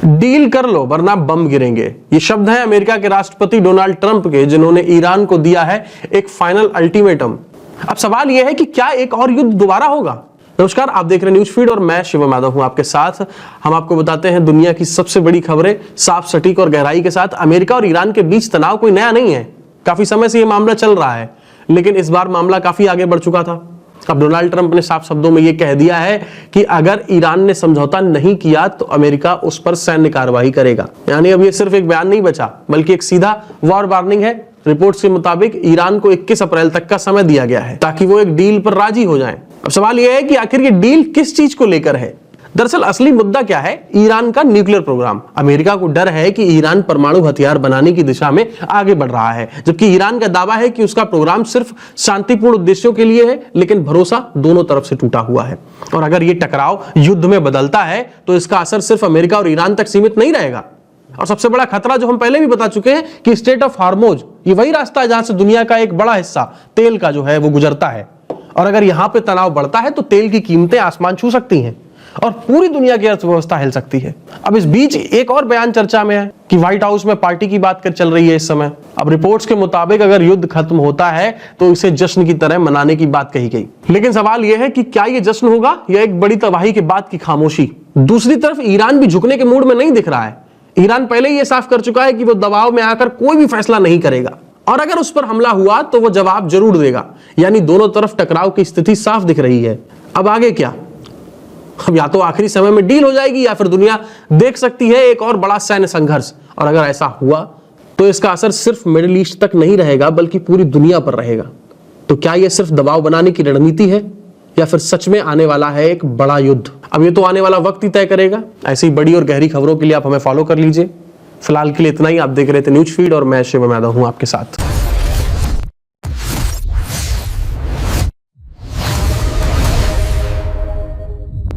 Deal कर लो वरना बम गिरेंगे। ये शब्द हैं अमेरिका के राष्ट्रपति डोनाल्ड ट्रंप के, जिन्होंने ईरान को दिया है एक फाइनल अल्टीमेटम। अब सवाल यह है कि क्या एक और युद्ध दोबारा होगा। नमस्कार, आप देख रहे हैं न्यूज फीड और मैं शिवम यादव हूं आपके साथ। हम आपको बताते हैं दुनिया की सबसे बड़ी खबरें साफ, सटीक और गहराई के साथ। अमेरिका और ईरान के बीच तनाव कोई नया नहीं है, काफी समय से यह मामला चल रहा है, लेकिन इस बार मामला काफी आगे बढ़ चुका था। अब डोनाल्ड ट्रंप ने साफ शब्दों में यह कह दिया है कि अगर ईरान ने समझौता नहीं किया तो अमेरिका उस पर सैन्य कार्रवाई करेगा। यानी अब यह सिर्फ एक बयान नहीं बचा, बल्कि एक सीधा वॉर वार्निंग है। रिपोर्ट्स के मुताबिक ईरान को 21 अप्रैल तक का समय दिया गया है ताकि वो एक डील पर राजी हो जाएं। अब सवाल यह है कि आखिर ये डील किस चीज को लेकर है। दरअसल असली मुद्दा क्या है? ईरान का न्यूक्लियर प्रोग्राम। अमेरिका को डर है कि ईरान परमाणु हथियार बनाने की दिशा में आगे बढ़ रहा है, जबकि ईरान का दावा है कि उसका प्रोग्राम सिर्फ शांतिपूर्ण उद्देश्यों के लिए है, लेकिन भरोसा दोनों तरफ से टूटा हुआ है। और अगर ये टकराव युद्ध में बदलता है तो इसका असर सिर्फ अमेरिका और ईरान तक सीमित नहीं रहेगा। और सबसे बड़ा खतरा जो हम पहले भी बता चुके हैं कि स्ट्रेट ऑफ हार्मोज ये वही रास्ता है जहां से दुनिया का एक बड़ा हिस्सा तेल का जो है वो गुजरता है। और अगर यहां पे तनाव बढ़ता है तो तेल की कीमतें आसमान छू सकती हैं और पूरी दुनिया की अर्थव्यवस्था हिल सकती है। अब इस बीच एक और बयान चर्चा में है कि व्हाइट हाउस में पार्टी की बात कर चल रही है इस समय। अब रिपोर्ट्स के मुताबिक अगर युद्ध खत्म होता है तो इसे जश्न की तरह मनाने की बात कही गई। लेकिन सवाल यह है कि क्या यह जश्न होगा या एक बड़ी तबाही के बाद की खामोशी। दूसरी तरफ ईरान भी झुकने के मूड में नहीं दिख रहा है। ईरान पहले ही यह साफ कर चुका है कि वो दबाव में आकर कोई भी फैसला नहीं करेगा, और अगर उस पर हमला हुआ तो वो जवाब जरूर देगा। यानी दोनों तरफ टकराव की स्थिति साफ दिख रही है। अब आगे क्या? अब या तो आखिरी समय में डील हो जाएगी या फिर दुनिया देख सकती है एक और बड़ा सैन्य संघर्ष। और अगर ऐसा हुआ तो इसका असर सिर्फ मिडिल ईस्ट तक नहीं रहेगा, बल्कि पूरी दुनिया पर रहेगा। तो क्या यह सिर्फ दबाव बनाने की रणनीति है या फिर सच में आने वाला है एक बड़ा युद्ध? अब ये तो आने वाला वक्त ही तय करेगा। ऐसी बड़ी और गहरी खबरों के लिए आप हमें फॉलो कर लीजिए। फिलहाल के लिए इतना ही। आप देख रहे थे न्यूज फीड और मैं शिवम यादव हूं आपके साथ।